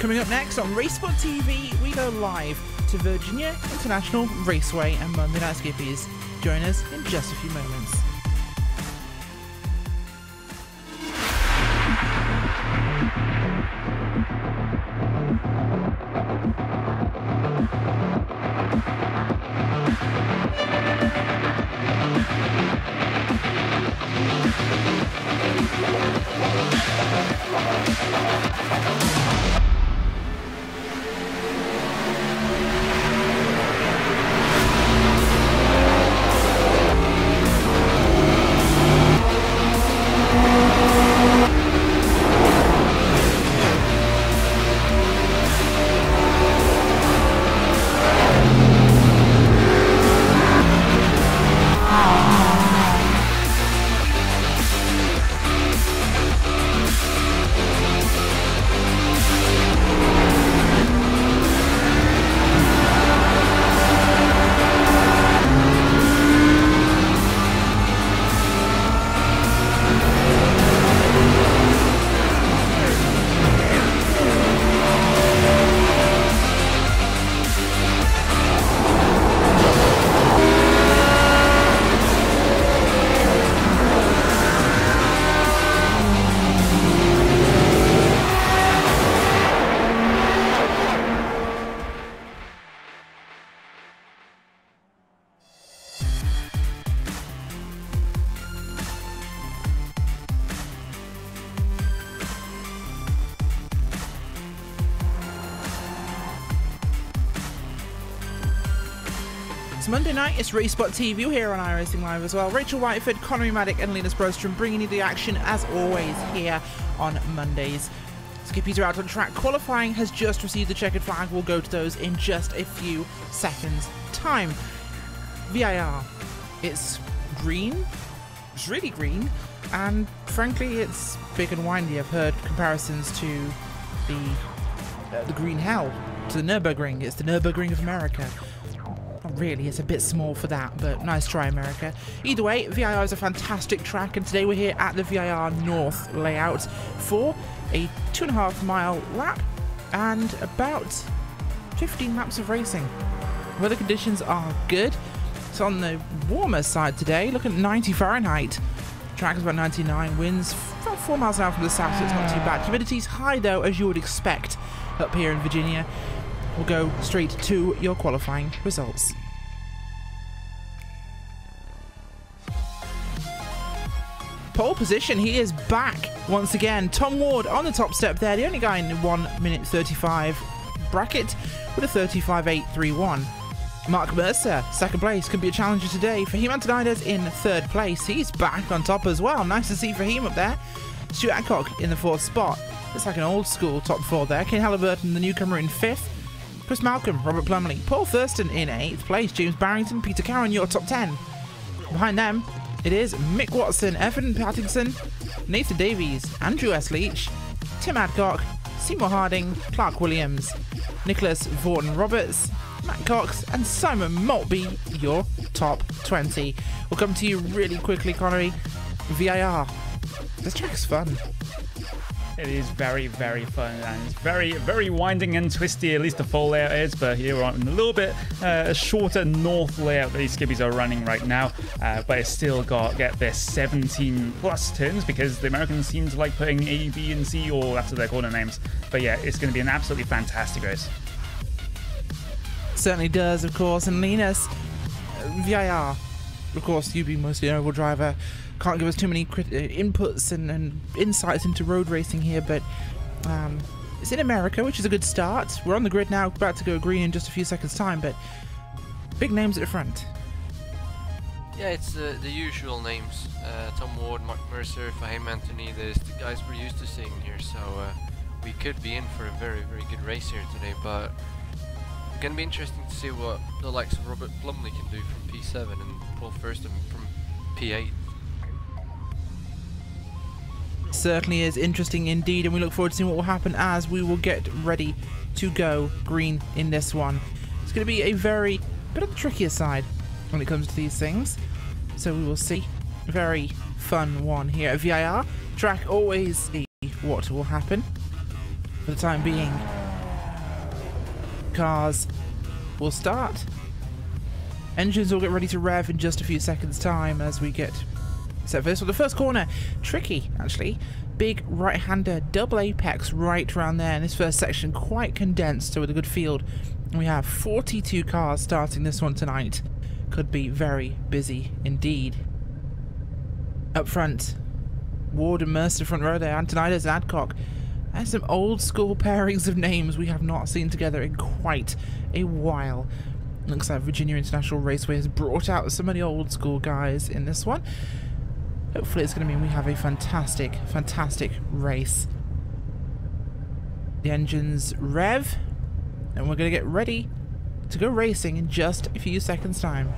Coming up next on Racesport TV, we go live to Virginia International Raceway and Monday Night Skippys. Join us in just a few moments. It's Monday night, it's Racesport TV, you're here on iRacing Live as well. Rachel Whiteford, Connery Maddock and Linus Brostrom bringing you the action as always here on Mondays. Skippys are out on track. Qualifying has just received the checkered flag. We'll go to those in just a few seconds time. VIR, it's green, it's really green, and frankly it's big and windy. I've heard comparisons to the green hell, to the Nürburgring. It's the Nürburgring of America. Not really, it's a bit small for that, but nice try, America. Either way, VIR is a fantastic track, and today we're here at the VIR North layout for a 2.5 mile lap and about 15 laps of racing. Weather conditions are good. It's on the warmer side today. Look at 90 Fahrenheit. Track is about 99, winds about 4 miles an hour from the south, so it's not too bad. Humidity's high though, as you would expect up here in Virginia. We'll go straight to your qualifying results. Pole position, he is back once again. Tom Ward on the top step there, the only guy in the 1 minute 35 bracket with a 35.831. Mark Mercer, second place, could be a challenger today. Fahim Antonides in third place, he's back on top as well. Nice to see Fahim up there. Stuart Adcock in the fourth spot. It's like an old school top four there. Kane Halliburton, the newcomer, in fifth. Chris Malcolm, Robert Plumley, Paul Thurston in 8th place, James Barrington, Peter Carron, your top 10. Behind them, it is Mick Watson, Evan Pattinson, Nathan Davies, Andrew S. Leach, Tim Adcock, Seymour Harding, Clark Williams, Nicholas Vorton Roberts, Matt Cox, and Simon Maltby, your top 20. We'll come to you really quickly, Connery. VIR. This track's fun. It is very, very fun, and it's very, very winding and twisty, at least the full layout is, but here we're on a little bit shorter north layout that these Skippys are running right now, but it's still got, get this, 17 plus turns, because the Americans seem to like putting A, B, and C all after their corner names. But yeah, it's going to be an absolutely fantastic race. Certainly does, of course, and Linus, VIR, of course, you being mostly an oval driver, can't give us too many inputs and insights into road racing here, but it's in America, which is a good start. We're on the grid now, about to go green in just a few seconds' time, but big names at the front. Yeah, it's the usual names. Tom Ward, Mark Mercer, Fahim Anthony, there's the guys we're used to seeing here, so we could be in for a very, very good race here today, but it's going to be interesting to see what the likes of Robert Plumley can do from P7 and Paul Thurston from P8. Certainly is interesting indeed, and we look forward to seeing what will happen as we will get ready to go green in this one. It's going to be a very bit of the trickier side when it comes to these things, so we will see. A very fun one here at VIR. Track always see what will happen. For the time being, cars will start. Engines will get ready to rev in just a few seconds time as we get set for this. So the first corner, tricky actually. Big right-hander, double apex right around there in this first section, quite condensed, so with a good field. We have 42 cars starting this one tonight. Could be very busy indeed. Up front, Ward and Mercer front row there, Antonides and Adcock. And some old school pairings of names we have not seen together in quite a while. Looks like Virginia International Raceway has brought out some of the old school guys in this one. Hopefully it's going to mean we have a fantastic, fantastic race. The engines rev, and we're going to get ready to go racing in just a few seconds' time.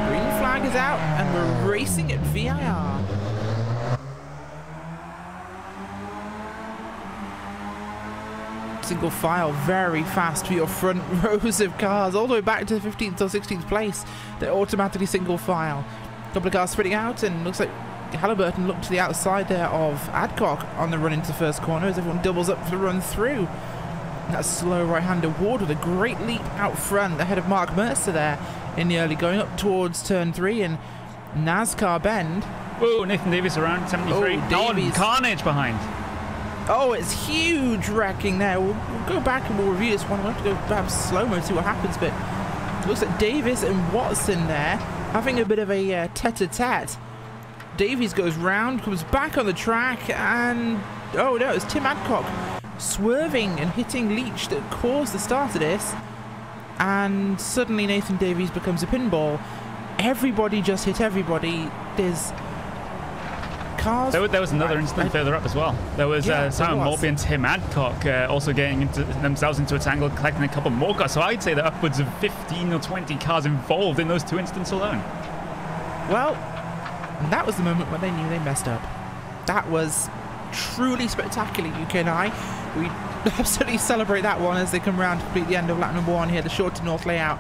Green flag is out, and we're racing at VIR. Single file, very fast for your front rows of cars, all the way back to the 15th or 16th place. They're automatically single file. A couple of cars spreading out, and looks like Halliburton looked to the outside there of Adcock on the run into the first corner as everyone doubles up for the run through. And that slow right-hander Ward with a great leap out front ahead of Mark Mercer there in the early going up towards turn 3 and NASCAR bend. Whoa, Nathan Davis around 73. Oh, Davies. Carnage behind. Oh, it's huge wrecking there. We'll go back and we'll review this one. We'll have to go perhaps slow-mo to see what happens, but it looks like Davis and Watson there having a bit of a tete-a-tete. Davies goes round, comes back on the track, and oh no, it's Tim Adcock swerving and hitting Leach that caused the start of this, and suddenly Nathan Davies becomes a pinball. Everybody just hit everybody. There's cars. There was another incident further up as well. There was Simon Maltby and Tim Adcock also getting themselves into a tangle, collecting a couple more cars. So I'd say that upwards of 15 or 20 cars involved in those two incidents alone. Well, that was the moment when they knew they messed up. That was truly spectacular, UK&I. We absolutely celebrate that one as they come around to complete the end of lap number 1 here, the short to north layout.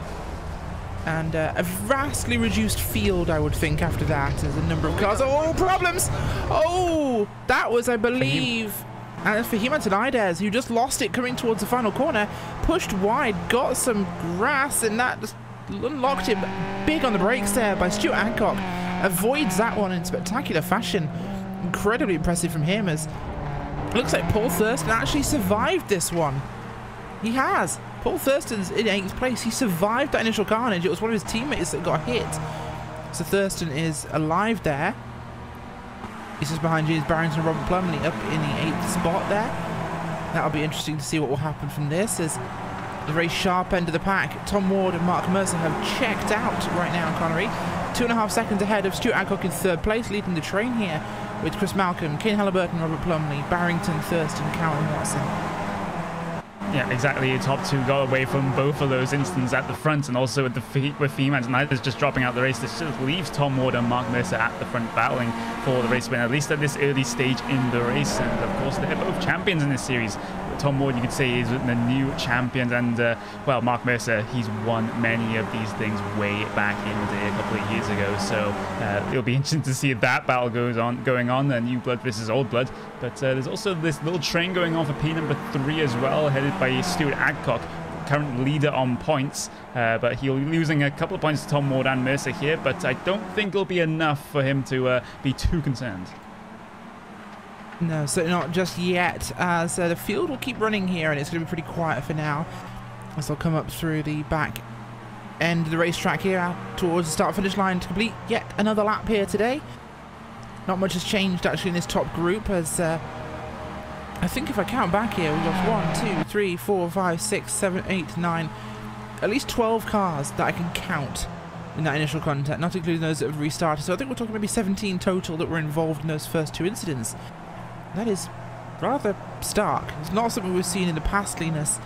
And a vastly reduced field, I would think, after that, as a number of cars. Oh, problems! Oh, that was, I believe, and that's for Antonides, who just lost it coming towards the final corner, pushed wide, got some grass, and that just unlocked him big on the brakes there by Stuart Hancock. Avoids that one in spectacular fashion. Incredibly impressive from him, as it looks like Paul Thurston actually survived this one. He has. Paul Thurston's in 8th place. He survived that initial carnage. It was one of his teammates that got hit. So Thurston is alive there. He's just behind James Barrington and Robert Plumley up in the 8th spot there. That'll be interesting to see what will happen from this, as the very sharp end of the pack, Tom Ward and Mark Mercer have checked out right now in Connery. 2.5 seconds ahead of Stuart Adcock in 3rd place, leading the train here with Chris Malcolm, Kane Halliburton, Robert Plumley, Barrington, Thurston, Cowan, Watson. Yeah, exactly. Top 2 got away from both of those incidents at the front, and also with Antonides just dropping out the race. This just leaves Tom Ward and Mark Mercer at the front battling for the race win, at least at this early stage in the race. And of course, they're both champions in this series. Tom Ward, you could say, is the new champion, and well, Mark Mercer, he's won many of these things way back in the day, a couple of years ago. So it'll be interesting to see if that battle going on, new blood versus old blood. But there's also this little train going on for P number 3 as well, headed by Stuart Adcock, current leader on points, but he'll be losing a couple of points to Tom Ward and Mercer here, but I don't think it'll be enough for him to be too concerned. No, certainly not just yet, as the field will keep running here, and it's going to be pretty quiet for now, as they'll come up through the back end of the racetrack here out towards the start-finish line to complete yet another lap here today. Not much has changed actually in this top group, as I think if I count back here, we've got 1, 2, 3, 4, 5, 6, 7, 8, 9, at least 12 cars that I can count in that initial contact, not including those that have restarted. So I think we're talking maybe 17 total that were involved in those first 2 incidents. That is rather stark. It's not something we've seen in the past, Linus.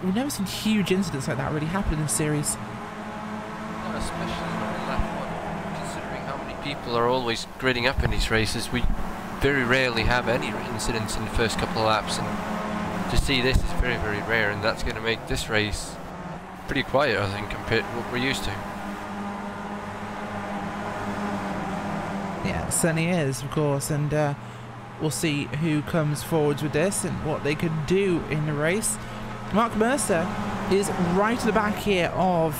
We've never seen huge incidents like that really happen in this series. No, especially not in lap 1. Considering how many people are always gridding up in these races, we very rarely have any incidents in the first couple of laps, and to see this is very, very rare, and that's going to make this race pretty quiet, I think, compared to what we're used to. Yeah, it certainly is, of course, and we'll see who comes forwards with this and what they could do in the race. Mark Mercer is right at the back here of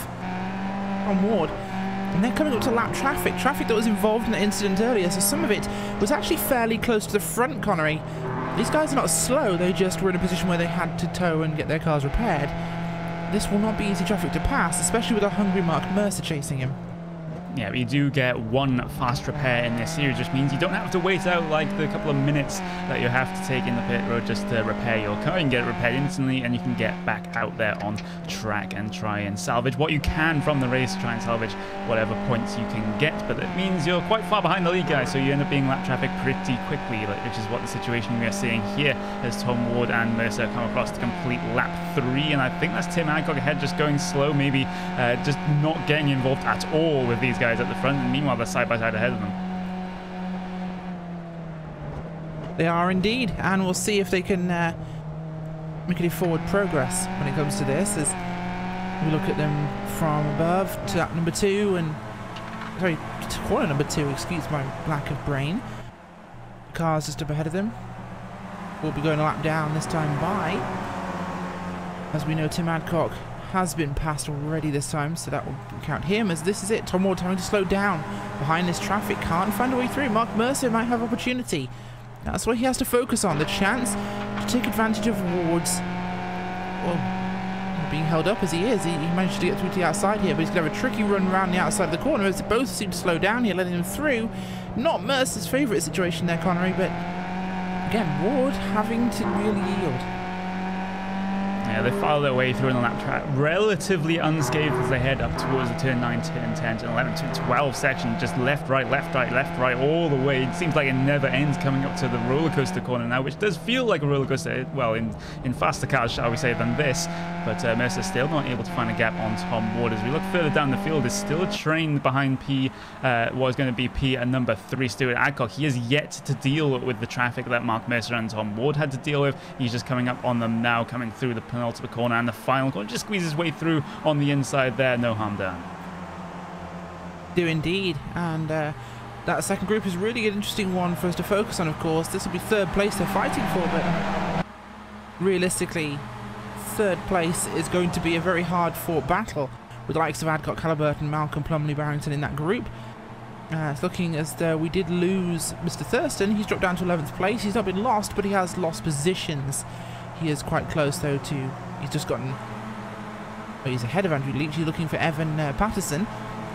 Tom Ward. And they're coming up to lap traffic that was involved in the incident earlier, so some of it was actually fairly close to the front, Connery. These guys are not slow, they just were in a position where they had to tow and get their cars repaired. This will not be easy traffic to pass, especially with a hungry Mark Mercer chasing him. Yeah, but you do get one fast repair in this series, which means you don't have to wait out like the couple of minutes that you have to take in the pit road just to repair your car. You can get it repaired instantly, and you can get back out there on track and try and salvage what you can from the race, try and salvage whatever points you can get. But it means you're quite far behind the lead guys, so you end up being lap traffic pretty quickly, which is what the situation we are seeing here as Tom Ward and Mercer come across to complete lap 3. And I think that's Tim Adcock ahead, just going slow, maybe just not getting involved at all with these guys at the front, and meanwhile they're side by side ahead of them. They are indeed, and we'll see if they can make any forward progress when it comes to this, as we look at them from above to lap number 2, and sorry, to corner number 2, excuse my lack of brain. The car's just up ahead of them. We'll be going a lap down this time by, as we know Tim Adcock has been passed already this time, so that will count him as this is it. Tom Ward having to slow down behind this traffic, can't find a way through. Mark Mercer might have opportunity. That's what he has to focus on, the chance to take advantage of Ward's, well, being held up as he is. He managed to get through to the outside here, but he's going to have a tricky run around the outside of the corner as they both seem to slow down here, letting him through. Not Mercer's favourite situation there, Connery, but again, Ward having to really yield. Yeah, they file their way through on the lap track relatively unscathed as they head up towards the turn 9, turn 10, turn 11, turn 12 section, just left, right, all the way. It seems like it never ends coming up to the roller coaster corner now, which does feel like a roller coaster, well, in faster cars, shall we say, than this. But Mercer still not able to find a gap on Tom Ward. As we look further down the field, there's still a train behind what is going to be P at number 3, Stuart Adcock. He has yet to deal with the traffic that Mark Mercer and Tom Ward had to deal with. He's just coming up on them now, coming through the penultimate corner and the final corner. Just squeezes his way through on the inside there. No harm done. Do indeed. And that second group is really an interesting one for us to focus on, of course. This will be third place they're fighting for, but realistically, third place is going to be a very hard-fought battle with the likes of Adcock, Halliburton, Malcolm, Plumley, Barrington in that group. It's looking as though we did lose Mr. Thurston. He's dropped down to 11th place. He's not been lost, but he has lost positions. He is quite close, though, to... He's just gotten... Well, he's ahead of Andrew Leach. He's looking for Evan Patterson.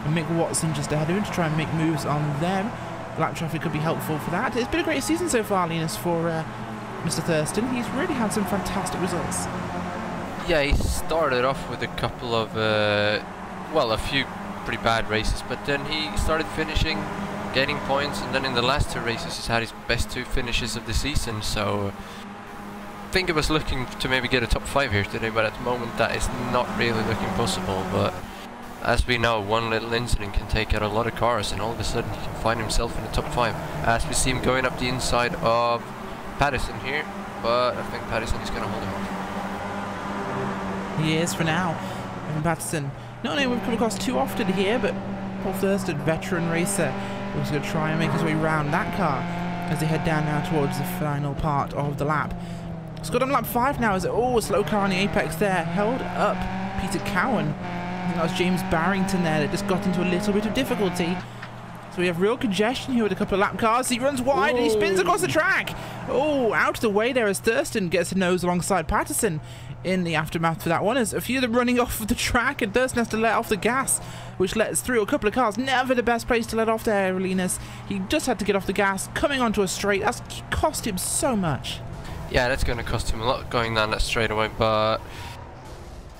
And Mick Watson just ahead of him to try and make moves on them. Lap traffic could be helpful for that. It's been a great season so far, Linus, for Mr. Thurston. He's really had some fantastic results. Yeah, he started off with a couple of... well, a few pretty bad races, but then he started finishing, getting points, and then in the last 2 races he's had his best 2 finishes of the season, so... I think it was looking to maybe get a top 5 here today, but at the moment that is not really looking possible. But as we know, one little incident can take out a lot of cars, and all of a sudden he can find himself in the top 5. As we see him going up the inside of Patterson here, but I think Patterson is going to hold him off. He is for now. Evan Patterson, not only we've come across too often here, but Paul Thurston, veteran racer, was going to try and make his way around that car as they head down now towards the final part of the lap. Scott on lap 5 now as a slow car on the apex there, held up Peter Cowan. I think that was James Barrington there that just got into a little bit of difficulty. So we have real congestion here with a couple of lap cars. He runs wide and he spins across the track. Oh, out of the way there as Thurston gets a nose alongside Patterson in the aftermath for that one. As a few of them running off of the track and Thurston has to let off the gas, which lets through a couple of cars. Never the best place to let off there, Linus. He just had to get off the gas, coming onto a straight. That's cost him so much. Yeah, that's going to cost him a lot going down that straightaway, but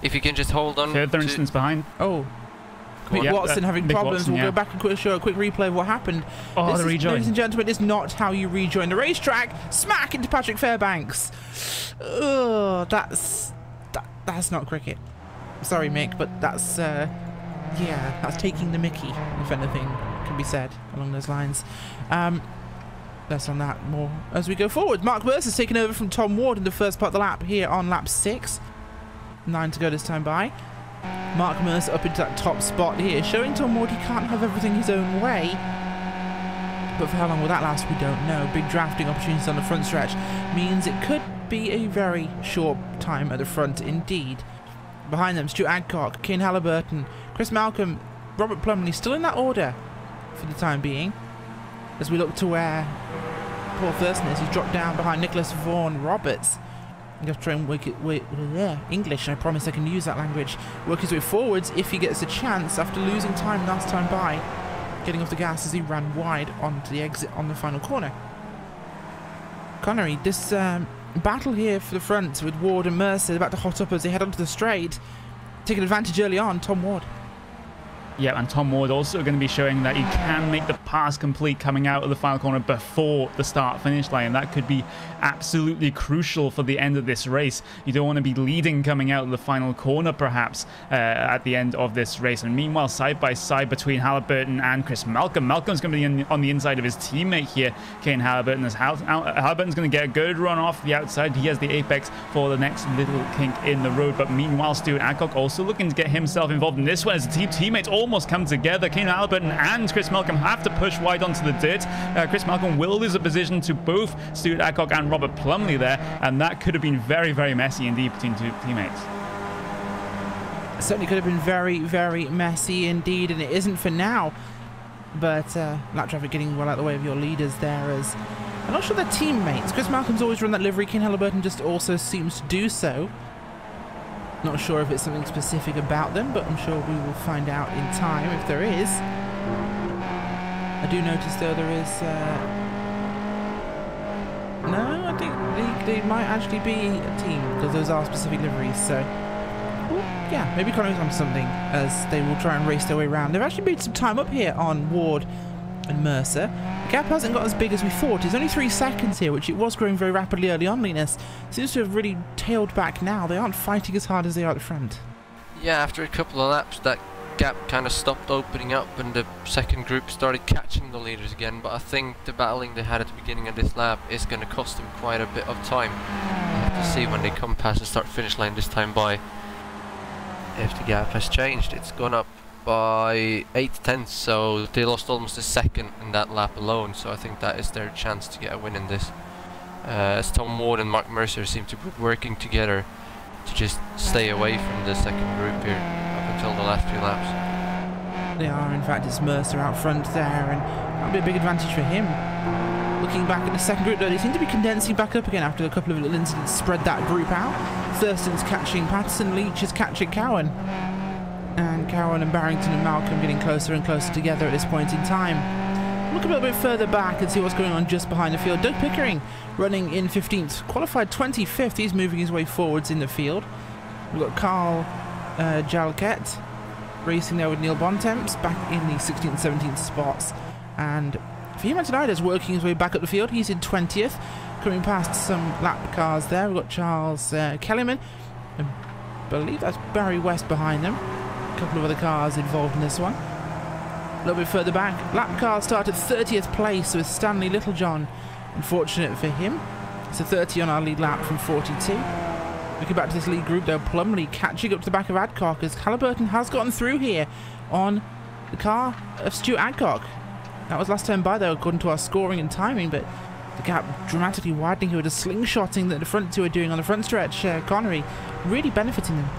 if he can just hold on. Third instance behind. Oh. Mick Watson having problems. Watson, we'll go back and show a quick replay of what happened. Oh, the rejoin. Ladies and gentlemen, this is not how you rejoin the racetrack. Smack into Patrick Fairbanks. Oh, that's not cricket. Sorry, Mick, but that's yeah, that's taking the mickey, if anything can be said along those lines. Less on that, more as we go forward. Mark Mercer's taken over from Tom Ward in the first part of the lap here on lap 6. 9 to go this time by. Mark Mercer up into that top spot here, showing Tom Ward he can't have everything his own way. but for how long will that last, we don't know. Big drafting opportunities on the front stretch means it could be a very short time at the front indeed. Behind them, Stuart Adcock, Kane Halliburton, Chris Malcolm, Robert Plumley, still in that order for the time being. As we look to where Paul Thurston is, he's dropped down behind Nicholas Vaughan Roberts. You have to try and work it, English, I promise I can use that language. Work his way forwards if he gets a chance after losing time last time by. Getting off the gas as he ran wide onto the exit on the final corner. Connery, this battle here for the front with Ward and Mercer about to hot up as they head onto the straight. Taking advantage early on, Tom Ward. Yeah, and Tom Ward also going to be showing that he can make the pass complete coming out of the final corner before the start-finish line. That could be absolutely crucial for the end of this race. You don't want to be leading coming out of the final corner, perhaps, at the end of this race. And meanwhile, side by side between Halliburton and Chris Malcolm. Malcolm's going to be on the inside of his teammate here, Kane Halliburton. As Halliburton's going to get a good run off the outside. He has the apex for the next little kink in the road. But meanwhile, Stuart Adcock also looking to get himself involved in this one as the teammates almost come together. Kane Halliburton and Chris Malcolm have to push wide onto the dirt. Chris Malcolm will lose a position to both Stuart Adcock and Robert Plumley there, and that could have been very, very messy indeed between two teammates. Certainly could have been very, very messy indeed, and it isn't for now. But lap traffic getting well out of the way of your leaders there as I'm not sure they're teammates. Chris Malcolm's always run that livery. Kane Halliburton just also seems to do so. Not sure if it's something specific about them, but I'm sure we will find out in time if there is. I do notice though there is... no, I think they might actually be a team, because those are specific liveries, so... Well, yeah, maybe Connor's on something, as they will try and race their way around. They've actually made some time up here on Ward and Mercer. The gap hasn't got as big as we thought. It's only 3 seconds here, which it was growing very rapidly early on, Linus. Seems to have really tailed back now. They aren't fighting as hard as they are at the front. Yeah, after a couple of laps, that gap kind of stopped opening up and the second group started catching the leaders again, but I think the battling they had at the beginning of this lap is going to cost them quite a bit of time. We'll have to see when they come past the start-finish line this time by if the gap has changed. It's gone up by 8 tenths, so they lost almost a second in that lap alone, so I think that is their chance to get a win in this. As Tom Ward and Mark Mercer seem to be working together to just stay away from the second group here up until the last 2 laps. They are, in fact. It's Mercer out front there, and that'll be a big advantage for him. Looking back at the second group though, they seem to be condensing back up again after a couple of little incidents spread that group out. Thurston's catching Patterson, Leach is catching Cowan. And Cowan and Barrington and Malcolm getting closer and closer together at this point in time. Look a little bit further back and see what's going on just behind the field. Doug Pickering running in 15th, qualified 25th. He's moving his way forwards in the field. We've got Carl Jalquette racing there with Neil Bontemps back in the 16th and 17th spots. And Fiumentinides working his way back up the field. He's in 20th, coming past some lap cars there. We've got Charles Kellyman. I believe that's Barry West behind them. A couple of other cars involved in this one. A little bit further back, lap car start at 30th place with Stanley Littlejohn. Unfortunate for him. It's a 30 on our lead lap from 42. Looking back to this lead group though, Plumley catching up to the back of Adcock as Halliburton has gotten through here on the car of Stuart Adcock. That was last time by though, according to our scoring and timing, but the gap dramatically widening here with the slingshotting that the front two are doing on the front stretch. Connery really benefiting them.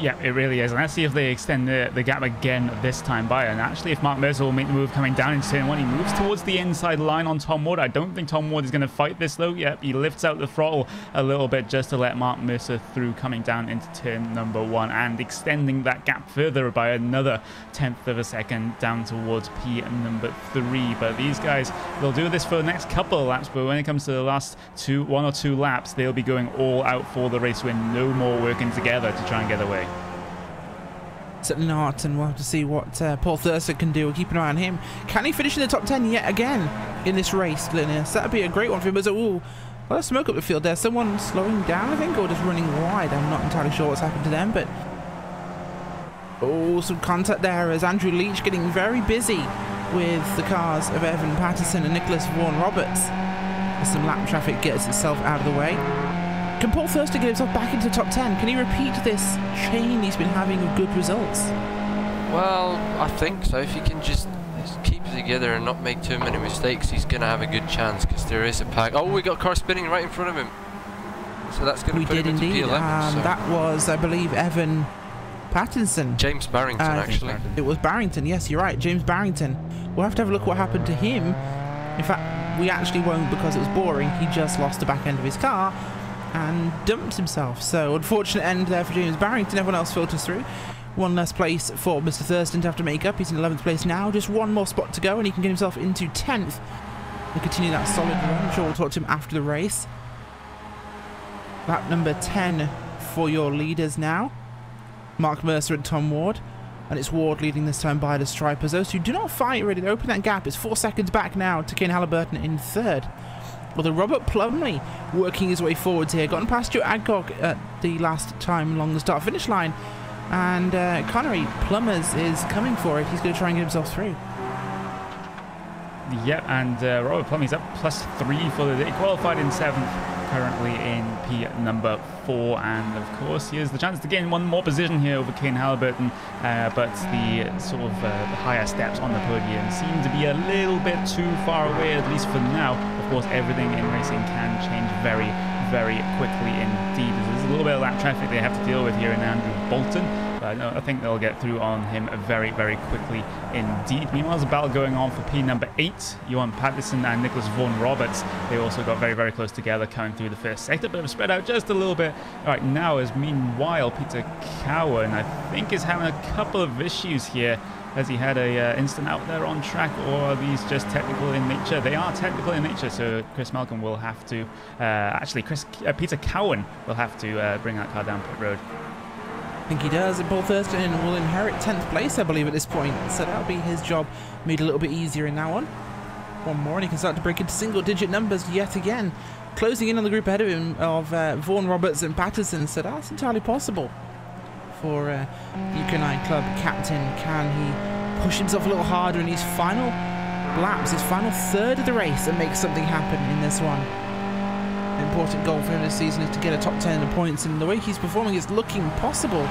Yeah, it really is. And let's see if they extend the gap again this time by. And actually, if Mark Mercer will make the move coming down into turn 1, he moves towards the inside line on Tom Ward. I don't think Tom Ward is going to fight this, though. Yep, he lifts out the throttle a little bit just to let Mark Mercer through coming down into turn number 1 and extending that gap further by another 1/10 of a second down towards P number 3. But these guys, they'll do this for the next couple of laps. But when it comes to the last 1 or 2 laps, they'll be going all out for the race win. No more working together to try and get away. Certainly not, and we'll have to see what Paul Thurston can do. We'll keep an eye on him. Can he finish in the top 10 yet again in this race, Linus? That would be a great one for him. But ooh, a lot of smoke up the field there. Someone slowing down, I think, or just running wide. I'm not entirely sure what's happened to them, but... oh, some contact there as Andrew Leach getting very busy with the cars of Evan Patterson and Nicholas Vaughan Roberts. As some lap traffic gets itself out of the way. Can Paul Thurston get himself back into the top 10? Can he repeat this chain he's been having of good results? Well, I think so. If he can just keep it together and not make too many mistakes, he's going to have a good chance, because there is a pack. Oh, we got a car spinning right in front of him. So that's going to put him into P11. So. That was, I believe, Evan Pattinson. James Barrington, actually. It was Barrington, yes, you're right, James Barrington. We'll have to have a look what happened to him. In fact, we actually won't, because it was boring. He just lost the back end of his car and dumped himself. So, unfortunate end there for James Barrington. Everyone else filters through. One less place for Mr. Thurston to have to make up. He's in 11th place now. Just one more spot to go, and he can get himself into 10th. He'll continue that solid run. I'm sure we'll talk to him after the race. Lap number 10 for your leaders now. Mark Mercer and Tom Ward. And it's Ward leading this time by the Stripers. Those two do not fight really. They open that gap. It's 4 seconds back now to Kane Halliburton in 3rd. Although Robert Plumley working his way forwards here. Gotten past Joe Adcock at the last time along the start-finish line. And Connery Plumbers is coming for it. He's going to try and get himself through. Yep, and Robert Plumley's up +3 for the day. Qualified in 7th. Currently in P number 4, and of course he has the chance to gain one more position here over Kane Halliburton, but the sort of the higher steps on the podium seem to be a little bit too far away, at least for now. Of course, everything in racing can change very, very quickly indeed. There's a little bit of lap traffic they have to deal with here in Andrew Bolton, but I think they'll get through on him very, very quickly indeed. Meanwhile, there's a battle going on for P number 8. Johan Patterson and Nicholas Vaughan Roberts, they also got very, very close together coming through the first sector, but have spread out just a little bit right now, as meanwhile Peter Cowan, I think, is having a couple of issues here. Has he had a instant out there on track, or are these just technical in nature? They are technical in nature, so Chris Malcolm will have to, Peter Cowan will have to bring that car down pit road. I think he does, and Paul Thurston will inherit 10th place, I believe, at this point. So that'll be his job made a little bit easier in that one. One more, and he can start to break into single-digit numbers yet again. Closing in on the group ahead of him of Vaughan, Roberts and Patterson, so that's entirely possible for UK&I club captain. Can he push himself a little harder in his final laps, his final third of the race, and make something happen in this one? An important goal for him this season is to get a top 10 in the points, and the way he's performing is looking possible.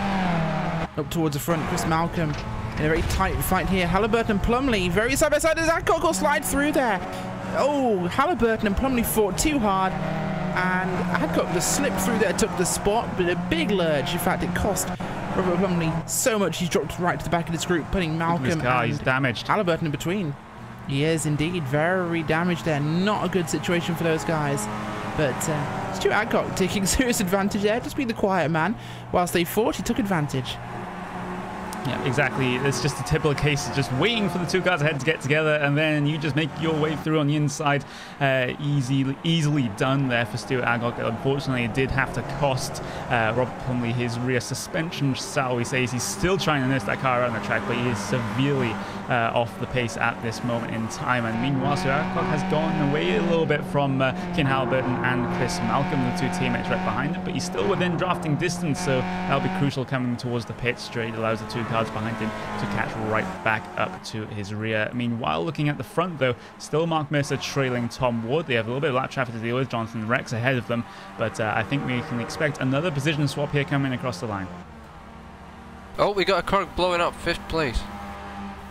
Up towards the front, Chris Malcolm in a very tight fight here. Halliburton and Plumley very side by side as Adcock will slide through there. Oh, Halliburton and Plumley fought too hard, and Adcock just slipped through there, took the spot, but a big lurch. In fact, it cost Robert Plumley so much he's dropped right to the back of this group, putting Malcolm he's damaged. Halliburton in between. He is indeed very damaged there. Not a good situation for those guys. But Stuart Adcock taking serious advantage there, just being the quiet man. Whilst they fought, he took advantage. Yeah, exactly. It's just a typical case of just waiting for the two cars ahead to get together, and then you just make your way through on the inside. Easily done there for Stuart Adcock. Unfortunately, it did have to cost Robert Plumley his rear suspension, shall we say. He's still trying to nurse that car around the track, but he is severely off the pace at this moment in time. And meanwhile, Stuart Adcock has gone away a little bit from Kane Halliburton and Chris Malcolm, the two teammates right behind him, but he's still within drafting distance, so that'll be crucial coming towards the pit straight. It allows the two cars behind him to catch right back up to his rear. Meanwhile, looking at the front though, still Mark Mercer trailing Tom Ward. They have a little bit of lap traffic to deal with. Jonathan Rex ahead of them, but I think we can expect another position swap here coming across the line. Oh, we got a car blowing up 5th place.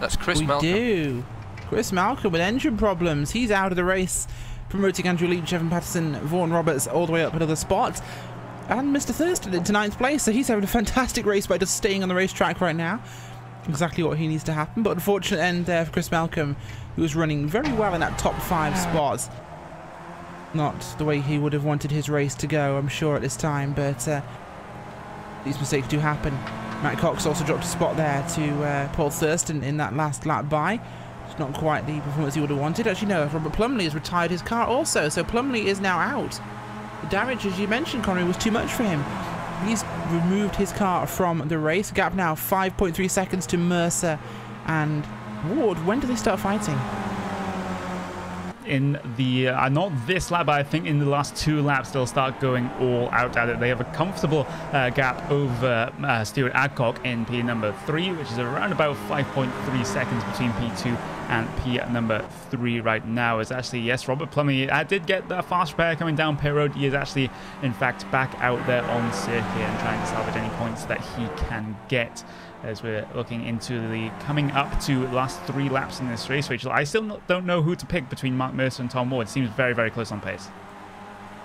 That's Chris Malcolm. We do. Chris Malcolm with engine problems. He's out of the race, promoting Andrew Leach, Evan Patterson, Vaughan Roberts all the way up another spot. And Mr. Thurston into 9th place, so he's having a fantastic race by just staying on the racetrack right now. Exactly what he needs to happen, but unfortunate end there for Chris Malcolm, who was running very well in that top 5 spot. Not the way he would have wanted his race to go, I'm sure, at this time, but these mistakes do happen. Matt Cox also dropped a spot there to Paul Thurston in that last lap by. It's not quite the performance he would have wanted. Actually, no, Robert Plumley has retired his car also, so Plumley is now out. The damage, as you mentioned, Connery, was too much for him. He's removed his car from the race. Gap now 5.3 seconds to Mercer and Ward. When do they start fighting? In the not this lap, but I think in the last 2 laps they'll start going all out at it. They have a comfortable gap over Stuart Adcock in P number 3, which is around about 5.3 seconds between P2 and P number 3 right now is actually, yes, Robert Plumley did get that fast repair coming down pit road. He is actually, in fact, back out there on circuit and trying to salvage any points that he can get, as we're looking into the coming up to last 3 laps in this race. Rachel, I still don't know who to pick between Mark Mercer and Tom Ward. It seems very, very close on pace.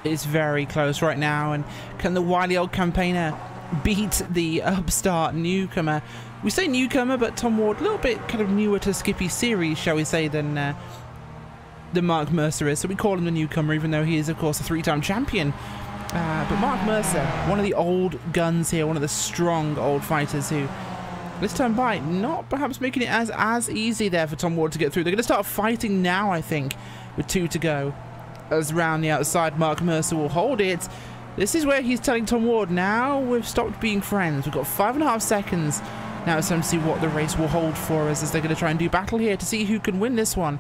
It's very close right now, and can the wily old campaigner beat the upstart newcomer? We say newcomer, but Tom Ward a little bit kind of newer to Skippy series, shall we say, than Mark Mercer is. So we call him the newcomer, even though he is, of course, a 3-time champion. But Mark Mercer, one of the old guns here, one of the strong old fighters who, this time by, not perhaps making it as easy there for Tom Ward to get through. They're going to start fighting now, I think, with 2 to go. As round the outside, Mark Mercer will hold it. This is where he's telling Tom Ward, now we've stopped being friends. We've got 5.5 seconds. Now it's time to see what the race will hold for us, as they're going to try and do battle here to see who can win this one.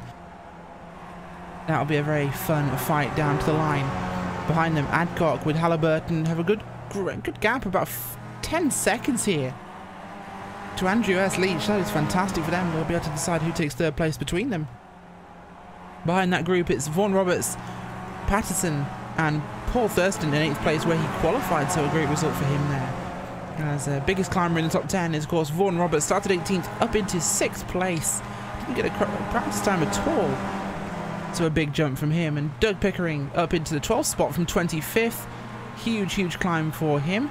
That'll be a very fun fight down to the line. Behind them, Adcock with Halliburton have a good gap, about 10 seconds here. To Andrew S. Leach, that is fantastic for them. They'll be able to decide who takes 3rd place between them. Behind that group, it's Vaughan Roberts, Patterson, and Paul Thurston in 8th place, where he qualified, so a great result for him there. As biggest climber in the top 10 is, of course, Vaughan Roberts. Started 18th, up into 6th place. Didn't get a practice time at all. So a big jump from him. And Doug Pickering up into the 12th spot from 25th. Huge climb for him.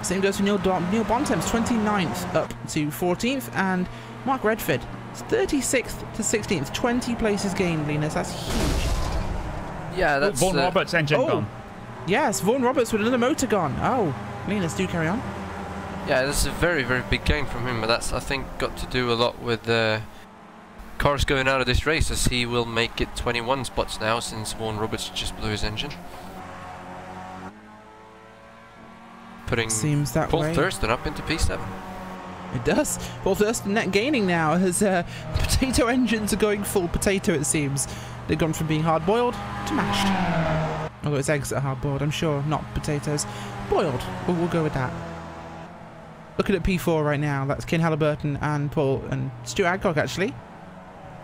Same goes for Neil Bontemps, 29th up to 14th. And Mark Redford, 36th to 16th. 20 places gained, Linus. That's huge. Yeah, that's... Vaughan Roberts' engine gone. Yes, Vaughan Roberts with another motor gone. Oh, Linus, do carry on. Yeah, this is a very big gain from him, but that's, I think, got to do a lot with cars going out of this race, as he will make it 21 spots now, since Vaughan Roberts just blew his engine. Putting Seems that Paul way. Thurston up into P7. It does. Paul Thurston net gaining now, as potato engines are going full potato, it seems. They've gone from being hard-boiled to mashed. Although it's eggs that are hard-boiled, I'm sure, not potatoes. Boiled. We'll go with that. Looking at P4 right now, that's Ken Halliburton and Paul and Stuart Adcock, actually.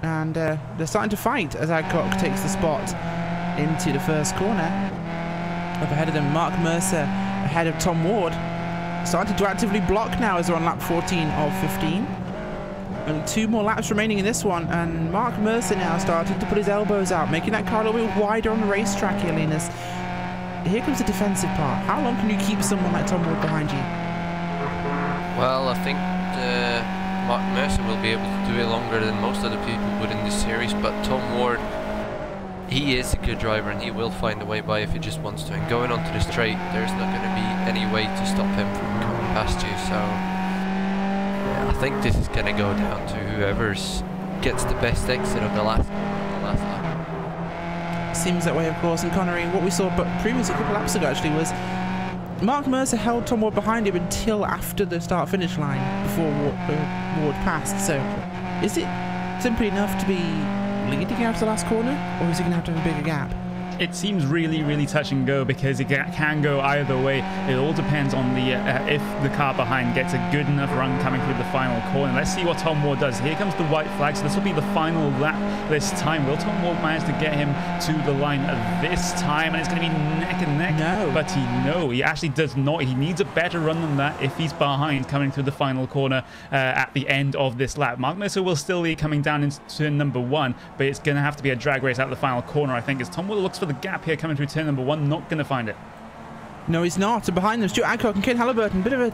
And they're starting to fight as Adcock takes the spot into the first corner. Up ahead of them, Mark Mercer ahead of Tom Ward. Starting to actively block now as they're on lap 14 of 15. Only 2 more laps remaining in this one, and Mark Mercer now starting to put his elbows out, making that car a little bit wider on the racetrack here, Linus. Here comes the defensive part. How long can you keep someone like Tom Ward behind you? Well, I think Mark Mercer will be able to do it longer than most other people would in this series, but Tom Ward, he is a good driver and he will find a way by if he just wants to. And going onto the straight, there's not going to be any way to stop him from coming past you, so yeah, I think this is going to go down to whoever gets the best exit of the last lap. Seems that way, of course, and Connery, what we saw but previously, a couple laps ago actually, was Mark Mercer held Tom Ward behind him until after the start-finish line, before Ward passed. So, is it simply enough to be leading out of the last corner, or is he going to have a bigger gap? It seems really touch and go, because it can go either way. It all depends on the if the car behind gets a good enough run coming through the final corner. Let's see what Tom Ward does. Here comes the white flag, so this will be the final lap this time. Will Tom Ward manage to get him to the line this time? And it's going to be neck and neck. No. But he actually does not. He needs a better run than that if he's behind coming through the final corner at the end of this lap. Mark Mercer will still be coming down into turn number 1, but it's going to have to be a drag race out the final corner, I think, as Tom Ward looks for the gap here coming through turn number 1, not going to find it. No, he's not. Behind them, Stuart Adcock and Ken Halliburton. Bit of a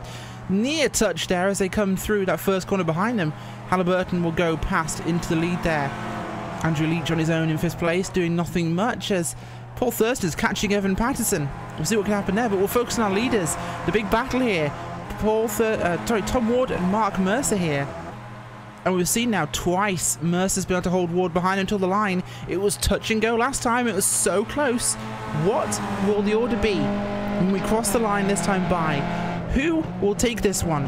near touch there as they come through that first corner behind them. Halliburton will go past into the lead there. Andrew Leach on his own in 5th place, doing nothing much, as Paul Thurston's catching Evan Patterson. We'll see what can happen there, but we'll focus on our leaders. The big battle here. Tom Ward and Mark Mercer here. And we've seen now twice Mercer's been able to hold Ward behind until the line. It was touch and go last time. It was so close. What will the order be when we cross the line this time by? Who will take this one?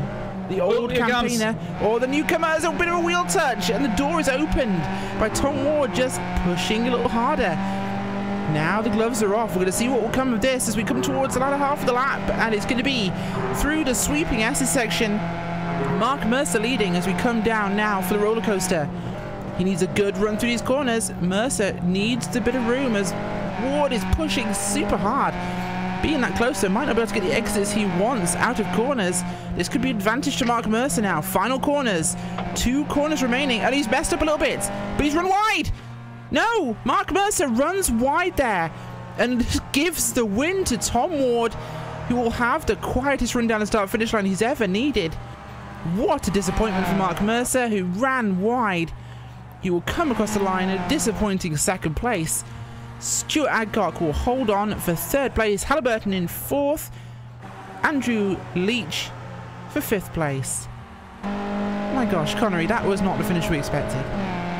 The old campaigner or the newcomer? There's a bit of a wheel touch and the door is opened by Tom Ward, just pushing a little harder. Now the gloves are off. We're going to see what will come of this as we come towards the latter half of the lap, and it's going to be through the sweeping S's section. Mark Mercer leading as we come down now for the roller coaster. He needs a good run through these corners. Mercer needs a bit of room as Ward is pushing super hard. Being that closer, might not be able to get the exits he wants out of corners. This could be advantage to Mark Mercer now. Final corners. 2 corners remaining. And he's messed up a little bit, but he's run wide. No, Mark Mercer runs wide there and gives the win to Tom Ward, who will have the quietest run down the start-finish line he's ever needed. What a disappointment for Mark Mercer, who ran wide. He will come across the line in a disappointing 2nd place. Stuart Adcock will hold on for 3rd place. Halliburton in 4th. Andrew Leach for 5th place. My gosh, Connery, that was not the finish we expected.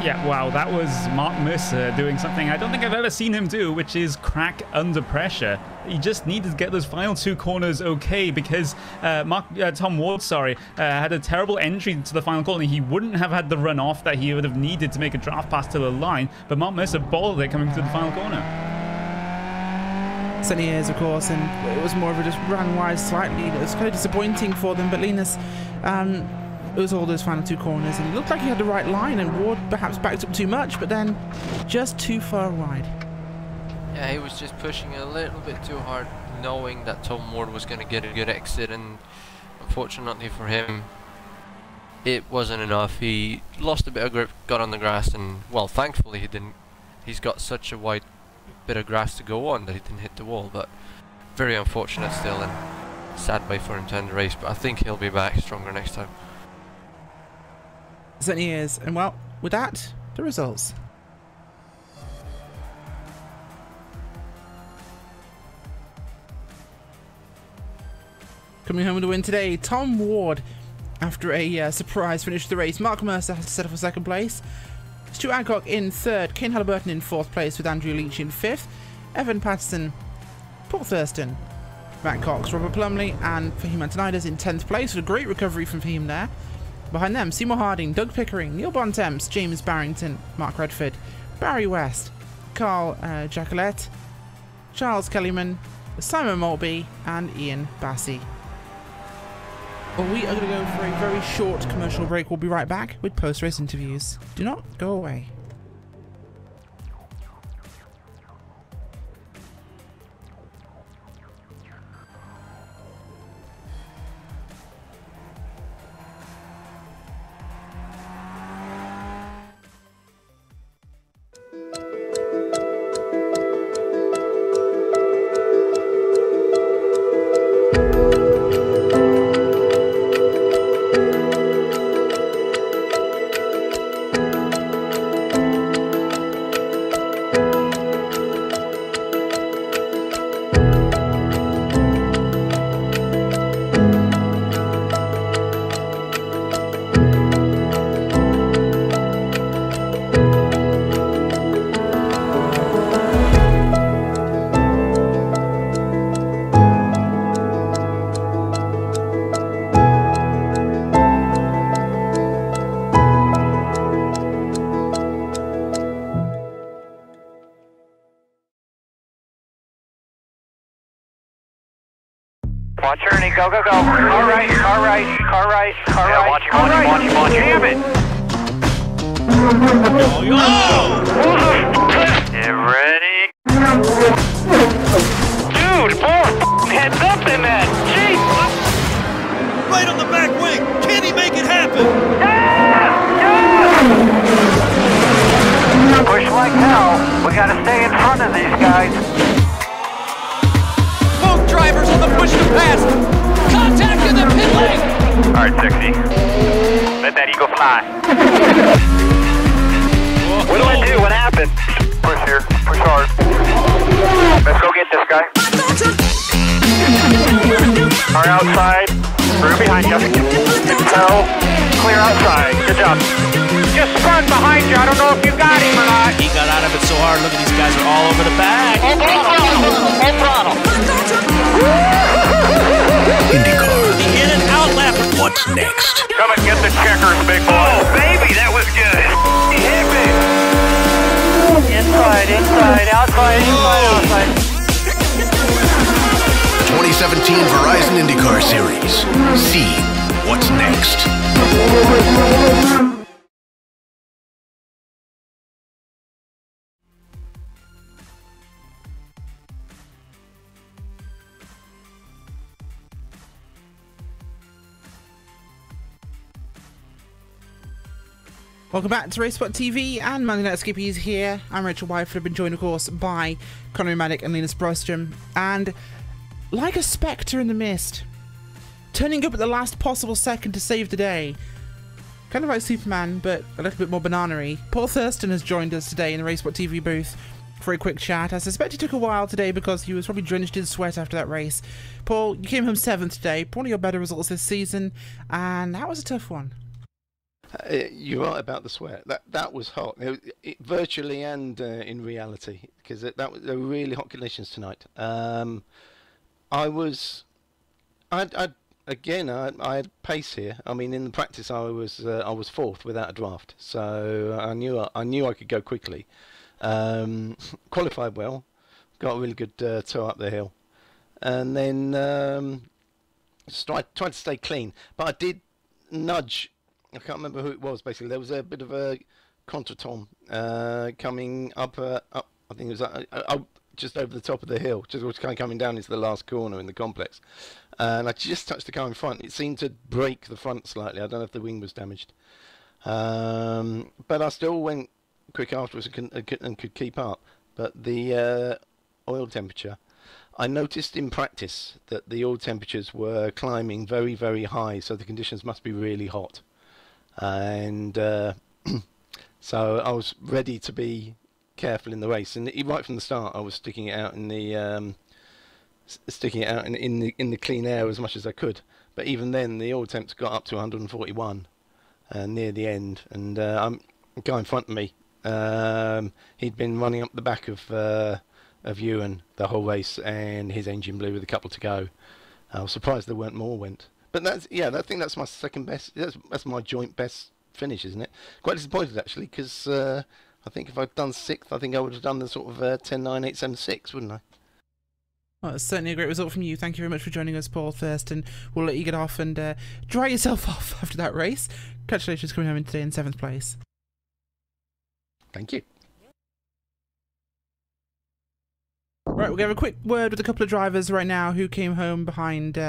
Yeah, wow, that was Mark Mercer doing something I don't think I've ever seen him do, which is crack under pressure. He just needed to get those final 2 corners okay because Tom Ward, had a terrible entry to the final corner. He wouldn't have had the run off that he would have needed to make a draft pass to the line, but Mark Mercer balled it coming through the final corner. Certainly is, of course, and it was more of a just ran wide slightly. It was kind of disappointing for them, but Linus, it was all those final 2 corners, and it looked like he had the right line, and Ward perhaps backed up too much, but then just too far wide. Yeah, he was just pushing a little bit too hard, knowing that Tom Ward was going to get a good exit, and unfortunately for him, it wasn't enough. He lost a bit of grip, got on the grass, and, well, thankfully he didn't. He's got such a wide bit of grass to go on that he didn't hit the wall, but very unfortunate still, and sad way for him to end the race, but I think he'll be back stronger next time. Certainly is. And well, with that, the results. Coming home with the win today, Tom Ward, after a surprise finish of the race. Mark Mercer has to settle for 2nd place. Stuart Adcock in 3rd. Kane Halliburton in 4th place with Andrew Leach in 5th. Evan Patterson, Paul Thurston, Matt Cox, Robert Plumley, and Fahim Antonides in 10th place with a great recovery from Fahim there. Behind them, Seymour Harding, Doug Pickering, Neil Bontemps, James Barrington, Mark Redford, Barry West, Carl Jacquelette, Charles Kellyman, Simon Maltby, and Ian Bassey. Well, we are going to go for a very short commercial break. We'll be right back with post-race interviews. Do not go away. Watch Ernie, go, go, go. Car right, car right, car right, car right. Watch him, watch him, watch him, damn it! Get ready. Dude, more heads up in that. Jeez! Right on the back wing. Can he make it happen? Yeah! Push like hell. We gotta stay in front of these guys. Both drivers on the push to pass. Contact in the pit lane. All right, 60. Let that eagle fly. What do I do? What happened? Push here. Push hard. Let's go get this guy. Car outside. Through behind you. Control. Clear outside. Good job. Just spun behind you. I don't know if you got him or not. He got out of it so hard. Look at these guys are all over the back. Full throttle. IndyCar. He hit an outlap. What's next? Come and get the checkers, big boy. Oh, baby, that was good. He hit me. Inside, inside, outside, inside, outside. 2017 Verizon IndyCar Series. See what's next. Welcome back to Race Spot TV and Monday Night Skippys here. I'm Rachel Whiteford. I've been joined, of course, by Conor Maddock and Linus Brostrom. And like a spectre in the mist, turning up at the last possible second to save the day, kind of like Superman, but a little bit more banana-y, Paul Thurston has joined us today in the Race Spot TV booth for a quick chat. I suspect he took a while today because he was probably drenched in sweat after that race. Paul, you came home 7th today, one of your better results this season, and that was a tough one. You're right about the sweat. That was hot, virtually and in reality, because there were really hot conditions tonight. I had pace here. I mean, in the practice, I was 4th without a draft, so I knew I could go quickly. Qualified well, got a really good tow up the hill, and then tried to stay clean. But I did nudge. I can't remember who it was. Basically, there was a bit of a contretemps coming up. I think it was up just over the top of the hill, just was kind of coming down into the last corner in the complex. And I just touched the car in front. It seemed to break the front slightly. I don't know if the wing was damaged, but I still went quick afterwards and could keep up. But the oil temperature, I noticed in practice that the oil temperatures were climbing very, very high, so the conditions must be really hot. And so I was ready to be careful in the race, and right from the start I was sticking it out in the in the clean air as much as I could. But even then, the oil temps got up to 141 near the end, and a guy in front of me, he'd been running up the back of Ewan the whole race, and his engine blew with a couple to go. I was surprised there weren't more went. But that's, yeah, I think that's my second best. That's my joint best finish, isn't it? Quite disappointed actually, because I think if I'd done 6th, I think I would have done the sort of 10.9.876, wouldn't I? Well, it's certainly a great result from you. Thank you very much for joining us, Paul Thurston. We'll let you get off and dry yourself off after that race. Congratulations coming home today in 7th place. Thank you. Right, we'll have a quick word with a couple of drivers right now who came home behind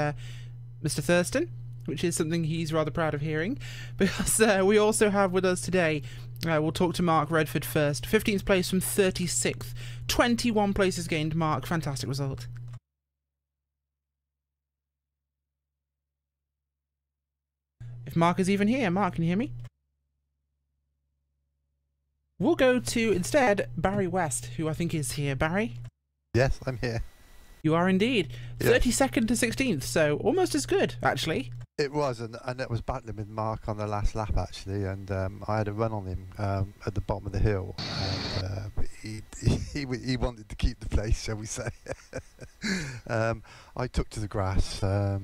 Mr. Thurston, which is something he's rather proud of hearing, because we also have with us today, we'll talk to Mark Redford first. 15th place from 36th. 21 places gained, Mark. Fantastic result. If Mark is even here. Mark, can you hear me? We'll go to, instead, Barry West, who I think is here. Barry? Yes, I'm here. You are indeed. Yeah. 32nd to 16th, so almost as good, actually. It was, and it was battling with Mark on the last lap, actually, and I had a run on him at the bottom of the hill, and he wanted to keep the place, shall we say. I took to the grass. I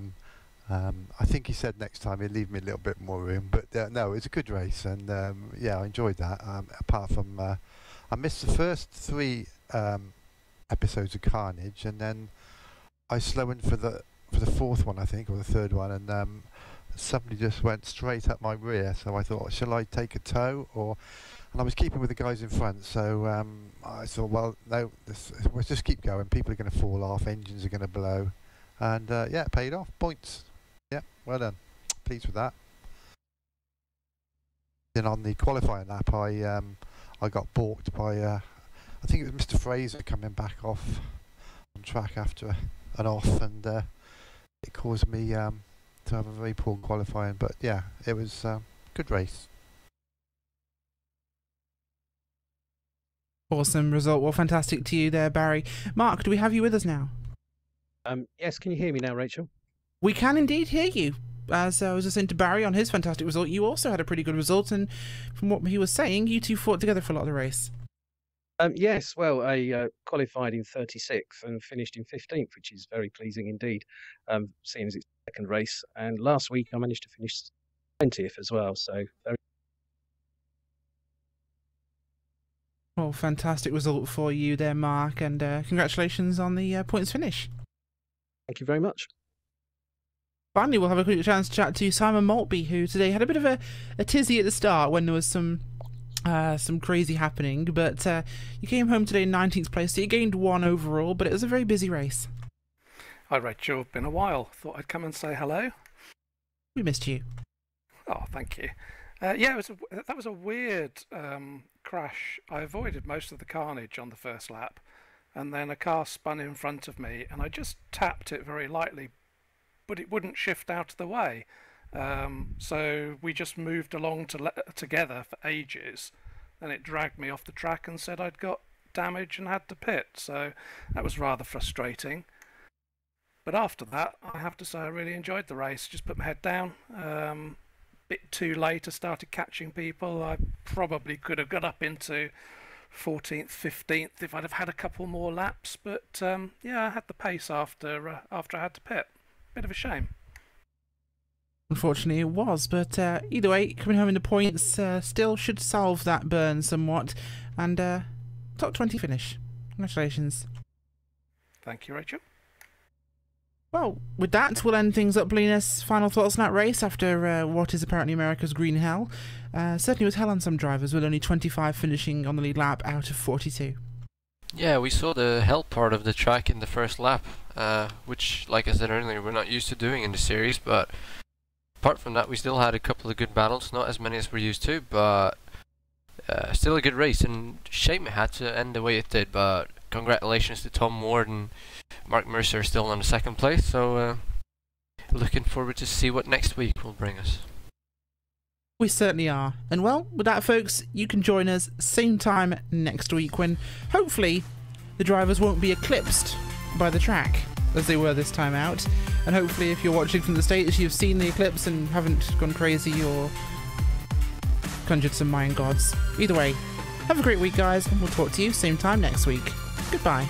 think he said next time he'd leave me a little bit more room, but no, it was a good race, and yeah, I enjoyed that. Apart from, I missed the first 3 episodes of Carnage, and then I slowed for the 4th one, I think, or the 3rd one, and somebody just went straight up my rear. So I thought, shall I take a tow? And I was keeping with the guys in front, so I thought, well, no, let's just keep going. People are going to fall off, engines are going to blow, and yeah, it paid off. Points. Yeah, well done. Pleased with that. Then on the qualifying lap, I got balked by I think it was Mr. Fraser coming back off on track after an off, and it caused me to have a very poor qualifying. But yeah, it was a good race. Awesome result. Well, fantastic to you there, Barry. Mark, do we have you with us now? Yes, can you hear me now, Rachel? We can indeed hear you. As I was just saying to Barry on his fantastic result, you also had a pretty good result, and from what he was saying, you two fought together for a lot of the race. Yes, well, I qualified in 36th and finished in 15th, which is very pleasing indeed, seeing as it's the 2nd race. And last week I managed to finish 20th as well, so very... Well, fantastic result for you there, Mark, and congratulations on the points finish. Thank you very much. Finally, we'll have a quick chance to chat to Simon Maltby, who today had a bit of a tizzy at the start when there was some crazy happening, but you came home today in 19th place, so you gained 1 overall, but it was a very busy race. Hi Rachel, been a while. Thought I'd come and say hello. We missed you. Oh, thank you. Yeah, that was a weird crash. I avoided most of the carnage on the first lap, and then a car spun in front of me, and I just tapped it very lightly, but it wouldn't shift out of the way. So we just moved along together for ages. Then it dragged me off the track and said I'd got damage and had to pit. So that was rather frustrating. But after that, I have to say I really enjoyed the race. Just put my head down. Bit too late. I started catching people. I probably could have got up into 14th, 15th if I'd have had a couple more laps. But yeah, I had the pace after I had to pit. Bit of a shame. Unfortunately, it was, but either way, coming home in the points still should solve that burn somewhat, and top 20 finish. Congratulations. Thank you, Rachel. Well, with that, we'll end things up. Linus, final thoughts on that race after what is apparently America's green hell. Certainly was hell on some drivers, with only 25 finishing on the lead lap out of 42. Yeah, we saw the hell part of the track in the first lap, which, like I said earlier, we're not used to doing in the series, but apart from that, we still had a couple of good battles, not as many as we're used to, but still a good race, and shame it had to end the way it did, but congratulations to Tom Ward and Mark Mercer still on the second place, so looking forward to see what next week will bring us. We certainly are. And well, with that, folks, you can join us same time next week when hopefully the drivers won't be eclipsed by the track as they were this time out. And hopefully if you're watching from the States, you've seen the eclipse and haven't gone crazy or conjured some Mayan gods. Either way, have a great week, guys, and we'll talk to you same time next week. Goodbye.